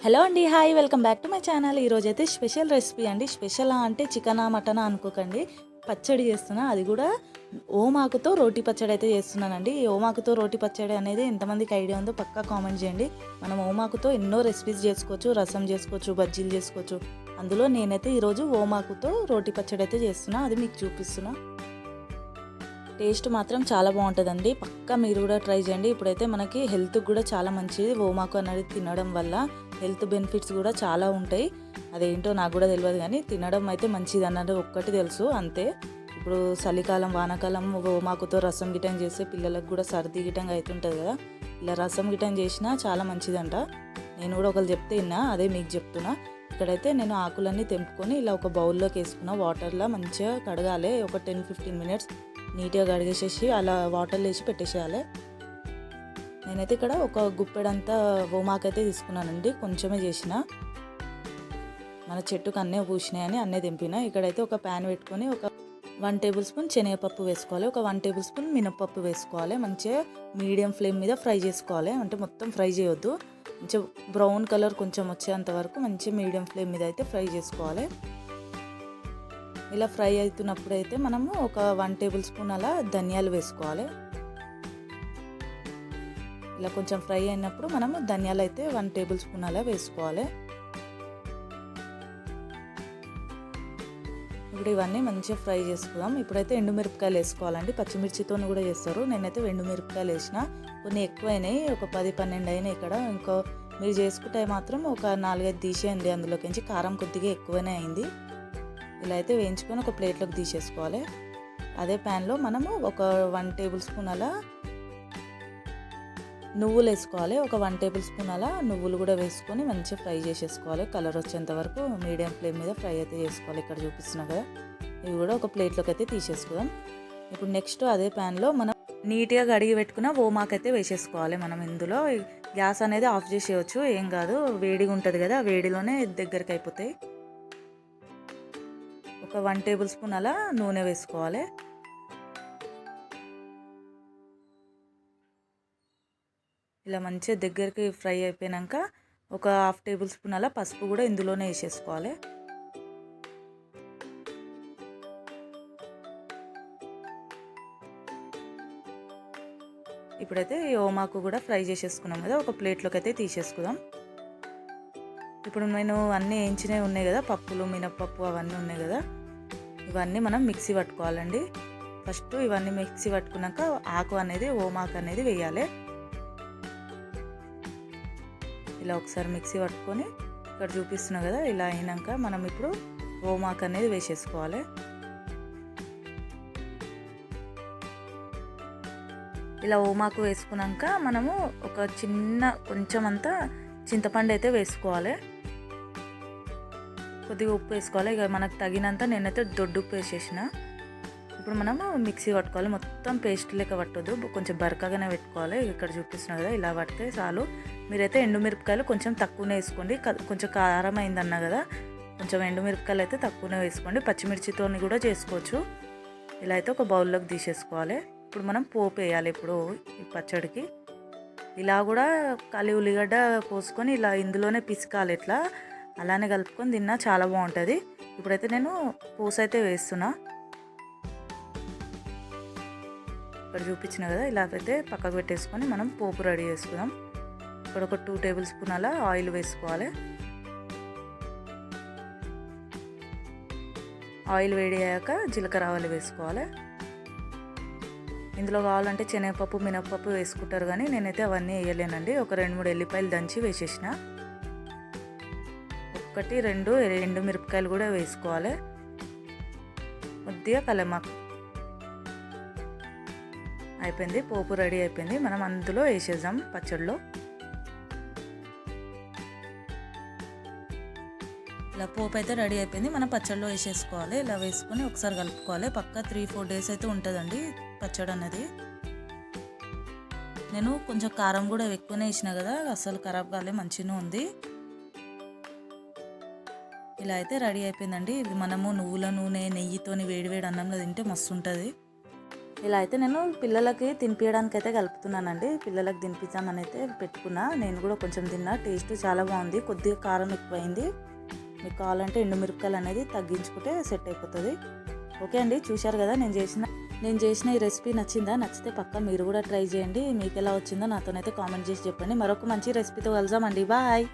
Hello అండి, hi, welcome back to my channel. ఈరోజైతే special recipe అండి. స్పెషల్ అంటే చికెనా మటనా అనుకోకండి, పచ్చడి చేస్తున్నా. అది కూడా ఓమాకుతో రోటి పచ్చడి అయితే చేస్తున్నానండి. ఈ ఓమాకుతో రోటి పచ్చడి అనేది ఎంతమందికి ఐడియా ఉందో పక్కా కామెంట్ చేయండి. మనం ఓమాకుతో ఎన్నో రెసిపీస్ చేసుకోవచ్చు, రసం చేసుకోవచ్చు, బజ్జీలు చేసుకోవచ్చు. అందులో నేనైతే ఈరోజు ఓమాకుతో రోటి పచ్చడి అయితే చేస్తున్నా, అది మీకు చూపిస్తున్నా. టేస్ట్ మాత్రం చాలా బాగుంటుందండి. పక్కా మీరు కూడా ట్రై చేయండి. ఇప్పుడైతే మనకి హెల్త్కి కూడా చాలా మంచిది ఓమాకు అనేది తినడం వల్ల. హెల్త్ బెనిఫిట్స్ కూడా చాలా ఉంటాయి. అదేంటో నాకు కూడా తెలియదు, కానీ తినడం అయితే మంచిది అన్నది ఒక్కటి తెలుసు అంతే. ఇప్పుడు చలికాలం వానాకాలం ఓమాకుతో రసం గిటం చేస్తే పిల్లలకు కూడా సర్ది గిటంగా అవుతుంటుంది కదా, ఇలా రసం గిటం చేసినా చాలా మంచిదంట. నేను కూడా ఒకరు చెప్తే విన్నా, అదే మీకు చెప్తున్నా. ఇక్కడైతే నేను ఆకులన్నీ తెంపుకొని ఇలా ఒక బౌల్లోకి వేసుకున్నా. వాటర్లో మంచిగా కడగాలి, ఒక 10-15 మినిట్స్ నీట్గా కడిగేసేసి అలా వాటర్లో వేసి పెట్టేసేయాలి. నేనైతే ఇక్కడ ఒక గుప్పెడంతా ఓమాకైతే తీసుకున్నానండి, కొంచెమే చేసిన. మన చెట్టుకు అన్నీ పూసినాయని అన్నీ తెంపిన. ఇక్కడైతే ఒక ప్యాన్ పెట్టుకొని ఒక 1 టేబుల్ స్పూన్ శనగపప్పు వేసుకోవాలి, ఒక 1 టేబుల్ స్పూన్ మినపప్పు వేసుకోవాలి. మంచిగా మీడియం ఫ్లేమ్ మీద ఫ్రై చేసుకోవాలి, అంటే మొత్తం ఫ్రై చేయొద్దు. మంచిగా బ్రౌన్ కలర్ కొంచెం వచ్చేంత వరకు మంచిగా మీడియం ఫ్లేమ్ మీద అయితే ఫ్రై చేసుకోవాలి. ఇలా ఫ్రై అవుతున్నప్పుడు అయితే మనము ఒక 1 టేబుల్ స్పూన్ అలా ధనియాలు వేసుకోవాలి. ఇలా కొంచెం ఫ్రై అయినప్పుడు మనము ధనియాలు అయితే 1 టేబుల్ స్పూన్ అలా వేసుకోవాలి. ఇప్పుడు ఇవన్నీ మంచిగా ఫ్రై చేసుకుందాం. ఇప్పుడైతే ఎండుమిరపకాయలు వేసుకోవాలండి. పచ్చిమిర్చితో కూడా చేస్తారు, నేనైతే ఎండుమిరపకాయలు వేసిన. కొన్ని ఎక్కువైనాయి, ఒక 10-12 అయినాయి ఇక్కడ. ఇంకో మీరు చేసుకుంటే మాత్రం ఒక 4-5 తీసేయండి, అందులోకించి కారం కొద్దిగా ఎక్కువనే అయింది. ఇలా అయితే వేయించుకొని ఒక ప్లేట్లోకి తీసేసుకోవాలి. అదే ప్యాన్లో మనము ఒక 1 టేబుల్ స్పూన్ అలా నువ్వులు వేసుకోవాలి. ఒక 1 టేబుల్ స్పూన్ అలా నువ్వులు కూడా వేసుకొని మంచిగా ఫ్రై చేసేసుకోవాలి. కలర్ వచ్చేంత వరకు మీడియం ఫ్లేమ్ మీద ఫ్రై అయితే చేసుకోవాలి. ఇక్కడ చూపిస్తున్నా కదా, ఇవి కూడా ఒక ప్లేట్లోకి అయితే తీసేసుకుందాం. ఇప్పుడు నెక్స్ట్ అదే ప్యాన్లో మనం నీట్గా కడిగి పెట్టుకున్న ఓమాకు అయితే వేసేసుకోవాలి. మనం ఇందులో గ్యాస్ అనేది ఆఫ్ చేసేయచ్చు, ఏం కాదు, వేడిగా ఉంటుంది కదా, వేడిలోనే దగ్గరికి అయిపోతాయి. ఒక 1 టేబుల్ స్పూన్ అలా నూనె వేసుకోవాలి. ఇలా మంచిగా దగ్గరికి ఫ్రై అయిపోయాక ఒక 1/2 టేబుల్ స్పూన్ అలా పసుపు కూడా ఇందులోనే వేసేసుకోవాలి. ఇప్పుడైతే ఈ ఓమాకు కూడా ఫ్రై చేసేసుకున్నాం కదా, ఒక ప్లేట్లోకి అయితే తీసేసుకుందాం. ఇప్పుడు నేను అన్నీ వేయించినవి ఉన్నాయి కదా, పప్పులు, మినపప్పు అవన్నీ ఉన్నాయి కదా, ఇవన్నీ మనం మిక్సీ పట్టుకోవాలండి. ఫస్ట్ ఇవన్నీ మిక్సీ పట్టుకున్నాక ఆకు అనేది ఓమాకు అనేది వేయాలి. ఇలా ఒకసారి మిక్సీ పట్టుకొని ఇక్కడ చూపిస్తున్నా కదా, ఇలా అయినాక మనం ఇప్పుడు ఓమాకు అనేది వేసేసుకోవాలి. ఇలా ఓమాకు వేసుకున్నాక మనము ఒక చిన్న కొంచెం అంతా చింతపండు అయితే వేసుకోవాలి. కొద్దిగా ఉప్పు వేసుకోవాలి. ఇక మనకు తగినంత నేనైతే దొడ్డు ఉప్పు వేసేసిన. ఇప్పుడు మనము మిక్సీ పట్టుకోవాలి, మొత్తం పేస్ట్ లెక్క పట్టొద్దు, కొంచెం బరకగానే పెట్టుకోవాలి. ఇక్కడ చూపిస్తున్నా కదా, ఇలా పడితే చాలు. మీరైతే ఎండుమిరపకాయలు కొంచెం తక్కువనే వేసుకోండి, కొంచెం కారం అయిందన్నా కదా, కొంచెం ఎండుమిరపకాయలు అయితే తక్కువనే వేసుకోండి. పచ్చిమిర్చితో కూడా చేసుకోవచ్చు. ఇలా అయితే ఒక బౌల్లోకి తీసేసుకోవాలి. ఇప్పుడు మనం పోపు వేయాలి. ఇప్పుడు ఈ పచ్చడికి ఇలా కూడా ఖాళీ ఉల్లిగడ్డ కోసుకొని ఇలా ఇందులోనే పిసకాలి, ఇట్లా అలానే కలుపుకొని తిన్నా చాలా బాగుంటుంది. ఇప్పుడైతే నేను పోసు అయితే వేస్తున్నా. ఇక్కడ చూపించిన కదా, ఇలా అయితే పక్కకు పెట్టేసుకొని మనం పోపు రెడీ చేసుకుందాం. ఇక్కడ ఒక 2 టేబుల్ స్పూన్ అలా ఆయిల్ వేసుకోవాలి. ఆయిల్ వేడి అయ్యాక జీలకర్ర ఆవాలు వేసుకోవాలి. ఇందులో కావాలంటే శనగపప్పు, మినపప్పు వేసుకుంటారు, కానీ నేనైతే అవన్నీ వేయలేనండి. ఒక 2-3 ఎల్లిపాయలు దంచి వేసేసిన. 1-2 ఎండుమిరపకాయలు కూడా వేసుకోవాలి. కొద్దిగా కలమాకు. అయిపోయింది, పోపు రెడీ అయిపోయింది. మనం అందులో వేసేద్దాం పచ్చడిలో. ఇలా పోపు అయితే రెడీ అయిపోయింది, మనం పచ్చడిలో వేసేసుకోవాలి. ఇలా వేసుకొని ఒకసారి కలుపుకోవాలి. పక్కా 3-4 డేస్ అయితే ఉంటుందండి పచ్చడి అన్నది. నేను కొంచెం కారం కూడా ఎక్కువనే వేసిన కదా, అస్సలు ఖరాబ్ కాలే, మంచిగా ఉంది. ఇలా అయితే రెడీ అయిపోయిందండి. ఇది మనము నువ్వుల నూనె, నెయ్యితోని వేడివేడి అన్నంలో తింటే మస్తు ఉంటుంది. ఇలా అయితే నేను పిల్లలకి తినిపించడానికి అయితే కలుపుతున్నానండి. పిల్లలకి తినిపిద్దామని అయితే పెట్టుకున్నా. నేను కూడా కొంచెం తిన్నా. టేస్ట్ చాలా బాగుంది. కొద్దిగా కారం ఎక్కువైంది. మీకు కావాలంటే ఎండుమిరపకాయలు అనేది తగ్గించుకుంటే సెట్ అయిపోతుంది. ఓకే అండి, చూశారు కదా నేను చేసిన ఈ రెసిపీ నచ్చిందా? నచ్చితే పక్కా మీరు కూడా ట్రై చేయండి. మీకు ఎలా వచ్చిందో నాతోనైతే కామెంట్ చేసి చెప్పండి. మరొక మంచి రెసిపీతో కలుద్దామండి. బాయ్.